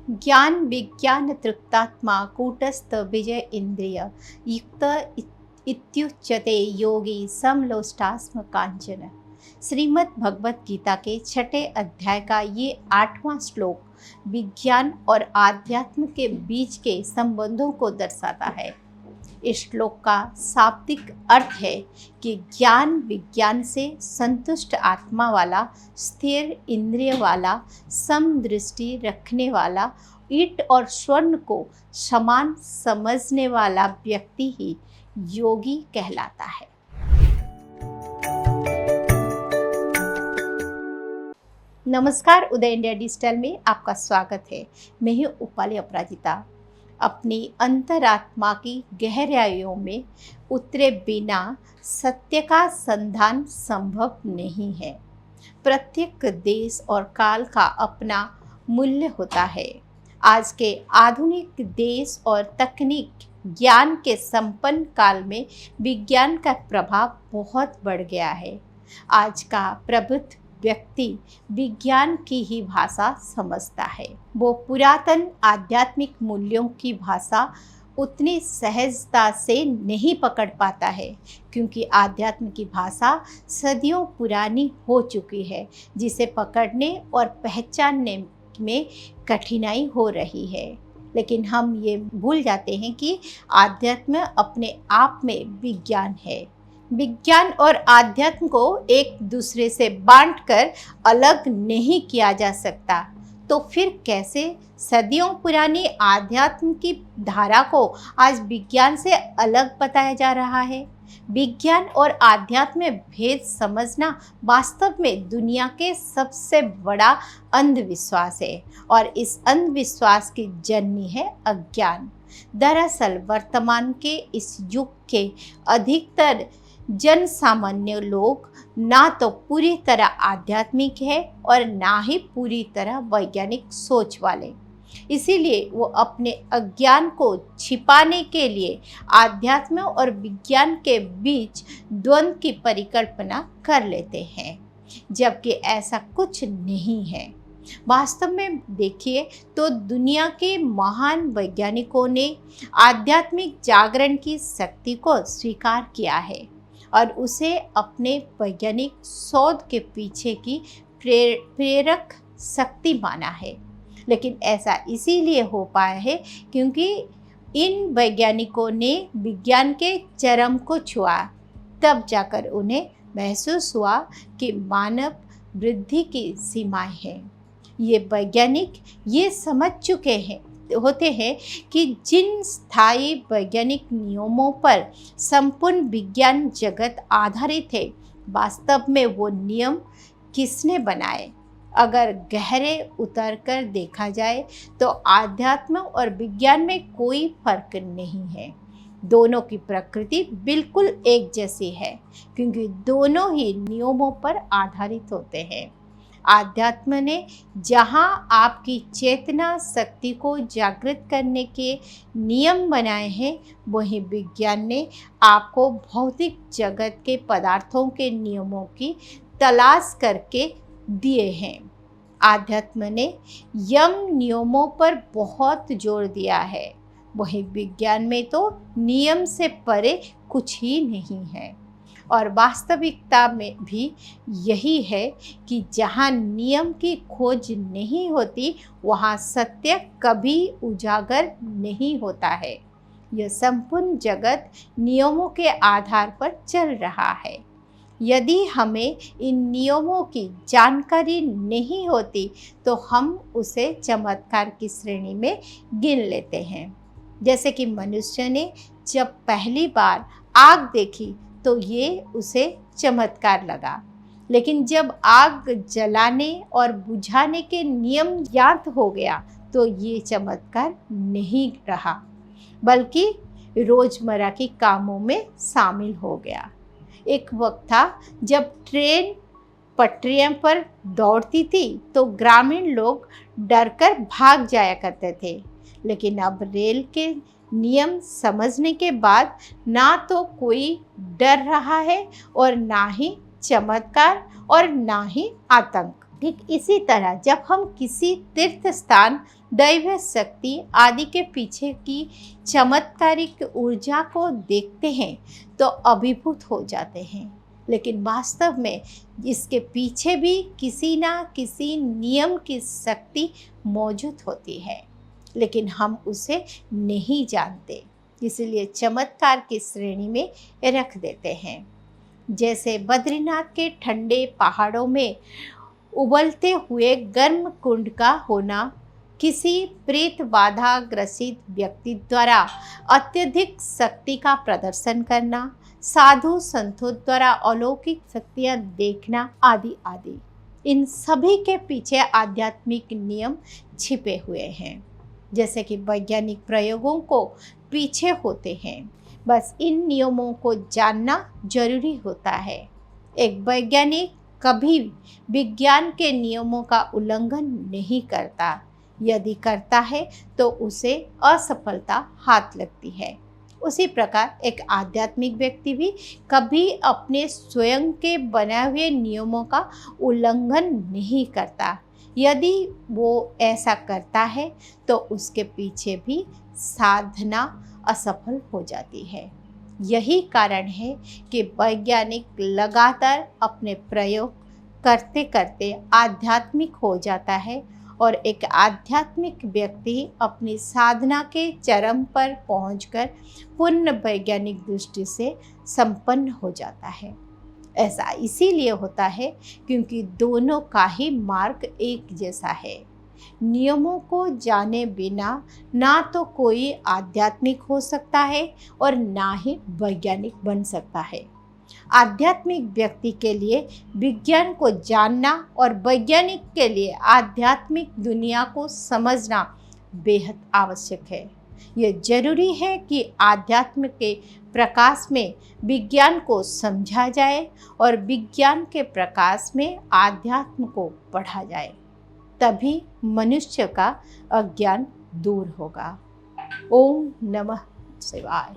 ज्ञान विज्ञान तृप्तात्मा कूटस्थ विजय इंद्रिय युक्त इत्युच्यते योगी समलोष्टास्म कांचन। श्रीमद् भगवत गीता के 6 अध्याय का ये 8वां श्लोक विज्ञान और आध्यात्म के बीच के संबंधों को दर्शाता है। इस श्लोक का शाब्दिक अर्थ है कि ज्ञान विज्ञान से संतुष्ट आत्मा वाला, स्थिर इंद्रिय वाला, समदृष्टि रखने वाला, ईंट और स्वर्ण को समान समझने वाला व्यक्ति ही योगी कहलाता है। नमस्कार, उदय इंडिया डिजिटल में आपका स्वागत है। मैं हूँ उपाली अपराजिता। अपनी अंतरात्मा की गहराइयों में उतरे बिना सत्य का संधान संभव नहीं है। प्रत्येक देश और काल का अपना मूल्य होता है। आज के आधुनिक देश और तकनीक ज्ञान के संपन्न काल में विज्ञान का प्रभाव बहुत बढ़ गया है। आज का प्रबुद्ध व्यक्ति विज्ञान की ही भाषा समझता है। वो पुरातन आध्यात्मिक मूल्यों की भाषा उतनी सहजता से नहीं पकड़ पाता है, क्योंकि आध्यात्म की भाषा सदियों पुरानी हो चुकी है, जिसे पकड़ने और पहचानने में कठिनाई हो रही है। लेकिन हम ये भूल जाते हैं कि आध्यात्म अपने आप में विज्ञान है। विज्ञान और आध्यात्म को एक दूसरे से बांटकर अलग नहीं किया जा सकता। तो फिर कैसे सदियों पुरानी आध्यात्म की धारा को आज विज्ञान से अलग बताया जा रहा है? विज्ञान और आध्यात्म में भेद समझना वास्तव में दुनिया के सबसे बड़ा अंधविश्वास है, और इस अंधविश्वास की जननी है अज्ञान। दरअसल वर्तमान के इस युग के अधिकतर जन सामान्य लोग ना तो पूरी तरह आध्यात्मिक है और ना ही पूरी तरह वैज्ञानिक सोच वाले। इसीलिए वो अपने अज्ञान को छिपाने के लिए आध्यात्म और विज्ञान के बीच द्वंद्व की परिकल्पना कर लेते हैं, जबकि ऐसा कुछ नहीं है। वास्तव में देखिए तो दुनिया के महान वैज्ञानिकों ने आध्यात्मिक जागरण की शक्ति को स्वीकार किया है और उसे अपने वैज्ञानिक शोध के पीछे की प्रेरक शक्ति माना है। लेकिन ऐसा इसीलिए हो पाया है क्योंकि इन वैज्ञानिकों ने विज्ञान के चरम को छुआ। तब जाकर उन्हें महसूस हुआ कि मानव वृद्धि की सीमाएं हैं। ये वैज्ञानिक ये समझ चुके होते हैं कि जिन स्थायी वैज्ञानिक नियमों पर संपूर्ण विज्ञान जगत आधारित है, वास्तव में वो नियम किसने बनाए? अगर गहरे उतर कर देखा जाए तो आध्यात्म और विज्ञान में कोई फर्क नहीं है। दोनों की प्रकृति बिल्कुल एक जैसी है, क्योंकि दोनों ही नियमों पर आधारित होते हैं। आध्यात्म ने जहाँ आपकी चेतना शक्ति को जागृत करने के नियम बनाए हैं, वहीं विज्ञान ने आपको भौतिक जगत के पदार्थों के नियमों की तलाश करके दिए हैं। आध्यात्म ने यम नियमों पर बहुत जोर दिया है, वहीं विज्ञान में तो नियम से परे कुछ ही नहीं है। और वास्तविकता में भी यही है कि जहाँ नियम की खोज नहीं होती, वहाँ सत्य कभी उजागर नहीं होता है। यह संपूर्ण जगत नियमों के आधार पर चल रहा है। यदि हमें इन नियमों की जानकारी नहीं होती तो हम उसे चमत्कार की श्रेणी में गिन लेते हैं। जैसे कि मनुष्य ने जब पहली बार आग देखी तो ये उसे चमत्कार लगा, लेकिन जब आग जलाने और बुझाने के नियम याद हो गया तो ये चमत्कार नहीं रहा, बल्कि रोजमर्रा के कामों में शामिल हो गया। एक वक्त था जब ट्रेन पटरियों पर दौड़ती थी तो ग्रामीण लोग डरकर भाग जाया करते थे, लेकिन अब रेल के नियम समझने के बाद ना तो कोई डर रहा है और ना ही चमत्कार और ना ही आतंक। ठीक इसी तरह जब हम किसी तीर्थ स्थान, दैव शक्ति आदि के पीछे की चमत्कारिक ऊर्जा को देखते हैं तो अभिभूत हो जाते हैं, लेकिन वास्तव में इसके पीछे भी किसी ना किसी नियम की शक्ति मौजूद होती है, लेकिन हम उसे नहीं जानते, इसलिए चमत्कार की श्रेणी में रख देते हैं। जैसे बद्रीनाथ के ठंडे पहाड़ों में उबलते हुए गर्म कुंड का होना, किसी प्रेत बाधा ग्रसित व्यक्ति द्वारा अत्यधिक शक्ति का प्रदर्शन करना, साधु संतों द्वारा अलौकिक शक्तियाँ देखना आदि आदि, इन सभी के पीछे आध्यात्मिक नियम छिपे हुए हैं। जैसे कि वैज्ञानिक प्रयोगों को पीछे होते हैं, बस इन नियमों को जानना जरूरी होता है। एक वैज्ञानिक कभी विज्ञान के नियमों का उल्लंघन नहीं करता, यदि करता है तो उसे असफलता हाथ लगती है। उसी प्रकार एक आध्यात्मिक व्यक्ति भी कभी अपने स्वयं के बनाए हुए नियमों का उल्लंघन नहीं करता, यदि वो ऐसा करता है तो उसके पीछे भी साधना असफल हो जाती है। यही कारण है कि वैज्ञानिक लगातार अपने प्रयोग करते करते आध्यात्मिक हो जाता है और एक आध्यात्मिक व्यक्ति अपनी साधना के चरम पर पहुंचकर पूर्ण वैज्ञानिक दृष्टि से संपन्न हो जाता है। ऐसा इसीलिए होता है क्योंकि दोनों का ही मार्ग एक जैसा है। नियमों को जाने बिना ना तो कोई आध्यात्मिक हो सकता है और ना ही वैज्ञानिक बन सकता है। आध्यात्मिक व्यक्ति के लिए विज्ञान को जानना और वैज्ञानिक के लिए आध्यात्मिक दुनिया को समझना बेहद आवश्यक है। यह जरूरी है कि आध्यात्म के प्रकाश में विज्ञान को समझा जाए और विज्ञान के प्रकाश में आध्यात्म को पढ़ा जाए, तभी मनुष्य का अज्ञान दूर होगा। ओम नमः शिवाय।